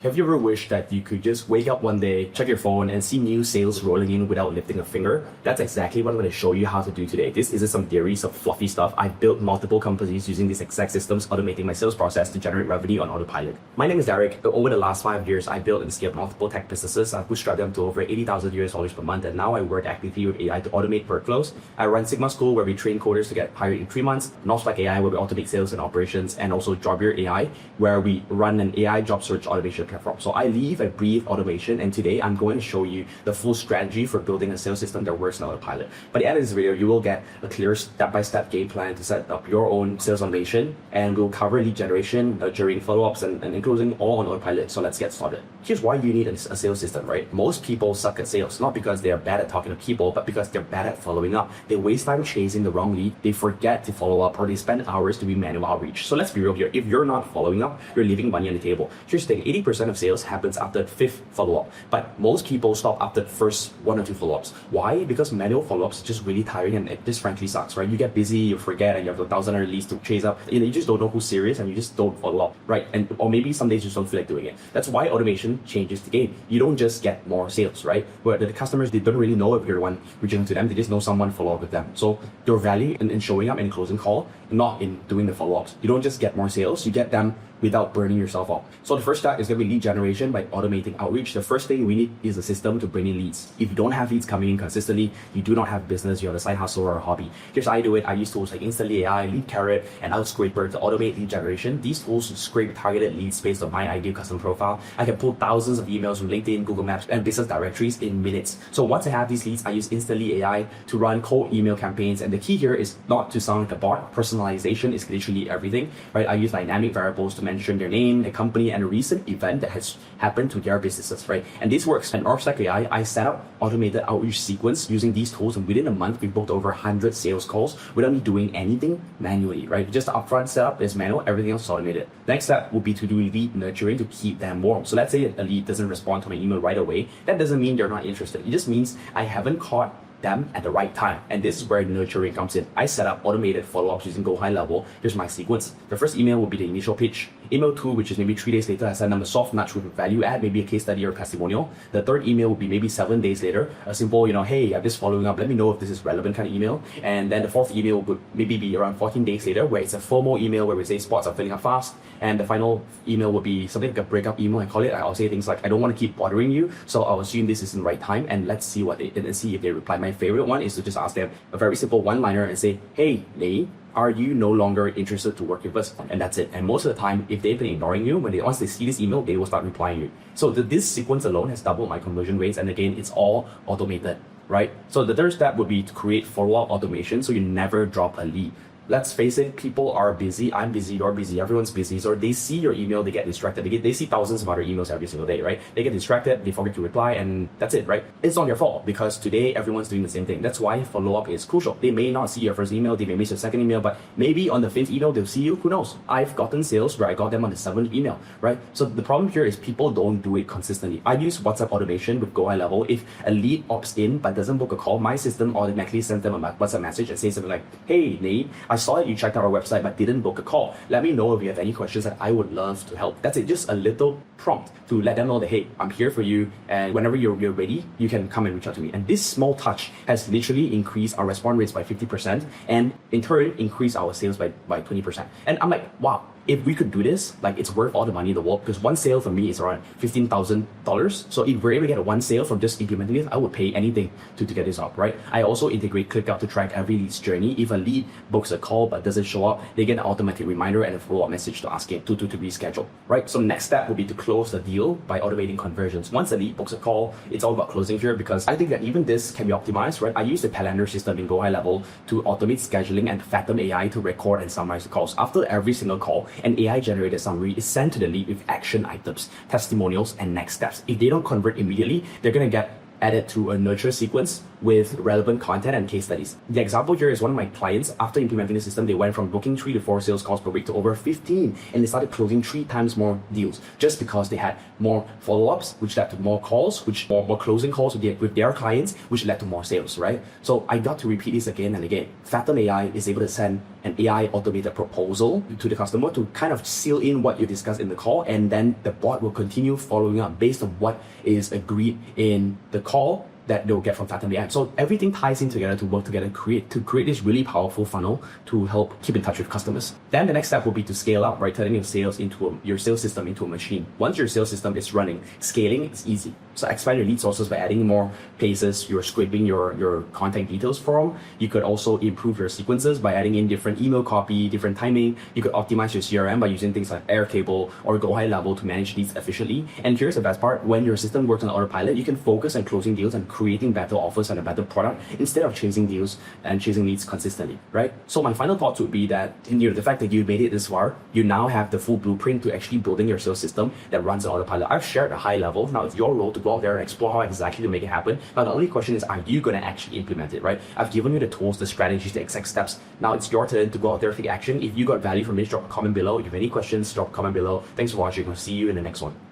Have you ever wished that you could just wake up one day, check your phone, and see new sales rolling in without lifting a finger? That's exactly what I'm going to show you how to do today. This isn't some theory, some fluffy stuff. I've built multiple companies using these exact systems, automating my sales process to generate revenue on autopilot. My name is Deric. Over the last 5 years, I built and scaled multiple tech businesses. I've bootstrapped them to over $80,000 per month, and now I work actively with AI to automate workflows. I run Sigma School, where we train coders to get hired in 3 months, Northstack AI, where we automate sales and operations, and also Jobber AI, where we run an AI job search automation platform. So I live and breathe automation, and today I'm going to show you the full strategy for building a sales system that works on autopilot. By the end of this video, you will get a clear step-by-step game plan to set up your own sales automation, and we'll cover lead generation, nurturing, follow-ups, and closing all on autopilot. So let's get started. Here's why you need a sales system, right? Most people suck at sales, not because they are bad at talking to people, but because they're bad at following up. They waste time chasing the wrong lead, they forget to follow up, or they spend hours doing manual outreach. So let's be real here. If you're not following up, you're leaving money on the table. Here's the thing, 80% of sales happens after the 5th follow-up, but most people stop after the first 1 or 2 follow-ups. Why? Because manual follow-ups is just really tiring, and it just frankly sucks, right? You get busy, you forget, and you have 1,000 other leads to chase up. You just don't know who's serious, and you just don't follow up, right? Or maybe some days you just don't feel like doing it. That's why automation changes the game. You don't just get more sales, right? Where the customers, they don't really know if you're the one reaching out to them, they just know someone follow up with them. So your value in showing up and closing call, not in doing the follow-ups. You don't just get more sales, you get them without burning yourself out. So the first step is going to be lead generation by automating outreach. The first thing we need is a system to bring in leads. If you don't have leads coming in consistently, you do not have business, you have a side hustle or a hobby. Here's how I do it. I use tools like Instantly AI, Lead Carrot, and Outscraper to automate lead generation. These tools scrape targeted leads based on my ideal customer profile. I can pull thousands of emails from LinkedIn, Google Maps, and business directories in minutes. So once I have these leads, I use Instantly AI to run cold email campaigns. And the key here is not to sound like a bot. Personalization is literally everything, right? I use dynamic variables to mention their name, a company, and a recent event that has happened to their businesses, right? And this works. And Northstack AI, I set up automated outreach sequence using these tools, and within a month, we booked over 100 sales calls without me doing anything manually, right? Just the upfront setup is manual, everything else is automated. Next step will be to do lead nurturing to keep them warm. So let's say a lead doesn't respond to my email right away. That doesn't mean they're not interested. It just means I haven't caught them at the right time. And this is where nurturing comes in. I set up automated follow-ups using Go High Level. Here's my sequence. The first email will be the initial pitch. Email 2, which is maybe 3 days later, I send them a soft nudge with a value add, maybe a case study or a testimonial. The third email will be maybe 7 days later, a simple, hey, I'm just following up, let me know if this is relevant kind of email. And then the fourth email would maybe be around 14 days later, where it's a FOMO email where we say spots are filling up fast. And the final email will be something like a breakup email, I call it. I'll say things like, I don't want to keep bothering you, so I'll assume this isn't the right time, and let's see and see if they reply. My favorite one is to just ask them a very simple one-liner and say, hey, Lee, are you no longer interested to work with us? And that's it. And most of the time, if they've been ignoring you, once they see this email, they will start replying you. So this sequence alone has doubled my conversion rates. And again, it's all automated, right? So the third step would be to create follow-up automation so you never drop a lead. Let's face it, people are busy, I'm busy, you're busy, everyone's busy. So they see your email, they get distracted. They see thousands of other emails every single day, right? They get distracted, they forget to reply, and that's it, right? It's not your fault because today everyone's doing the same thing. That's why follow-up is crucial. They may not see your first email, they may miss your second email, but maybe on the 5th email, they'll see you, who knows? I've gotten sales where I got them on the 7th email, right? So the problem here is people don't do it consistently. I use WhatsApp automation with Go High Level. If a lead opts in but doesn't book a call, my system automatically sends them a WhatsApp message and says something like, hey, Nate, I saw that you checked out our website but didn't book a call. Let me know if you have any questions that I would love to help. That's it, just a little prompt to let them know that, hey, I'm here for you, and whenever you're ready, you can come and reach out to me. And this small touch has literally increased our response rates by 50%, and in turn, increased our sales by 20%. And I'm like, wow, if we could do this, like, it's worth all the money in the world, because one sale for me is around $15,000. So if we're able to get one sale from just implementing this, I would pay anything to get this up, right? I also integrate ClickUp to track every lead's journey. If a lead books a call but doesn't show up, they get an automatic reminder and a follow-up message to ask him to reschedule, right? So next step would be to close the deal by automating conversions. Once a lead books a call, it's all about closing here, because I think that even this can be optimized, right? I use the calendar system in Go High Level to automate scheduling, and Sytem AI to record and summarize the calls. After every single call, an AI-generated summary is sent to the lead with action items, testimonials, and next steps. If they don't convert immediately, they're going to get added through a nurture sequence with relevant content and case studies. The example here is one of my clients. After implementing the system, they went from booking 3 to 4 sales calls per week to over 15, and they started closing 3 times more deals just because they had more follow-ups, which led to more calls, which more closing calls with their clients, which led to more sales, right? So I got to repeat this again and again. Sytem AI is able to send an AI automated proposal to the customer to kind of seal in what you discussed in the call, and then the bot will continue following up based on what is agreed in the call that they'll get from Sytem AI. So everything ties in together to work together and create this really powerful funnel to help keep in touch with customers. Then the next step will be to scale up, right? Turning your sales system into a machine. Once your sales system is running, scaling is easy. So expand your lead sources by adding more places you're scraping your contact details from. You could also improve your sequences by adding in different email copy, different timing. You could optimize your CRM by using things like Airtable or Go High Level to manage leads efficiently. And here's the best part: when your system works on autopilot, you can focus on closing deals and creating better offers and a better product instead of chasing deals and chasing leads consistently, right? So my final thoughts would be that the fact that you made it this far, you now have the full blueprint to actually building your sales system that runs on autopilot. I've shared a high level. Now it's your role to go out there and explore how exactly to make it happen. Now the only question is, are you going to actually implement it, right? I've given you the tools, the strategies, the exact steps. Now it's your turn to go out there and take action. If you got value from this, drop a comment below. If you have any questions, drop a comment below. Thanks for watching. I'll see you in the next one.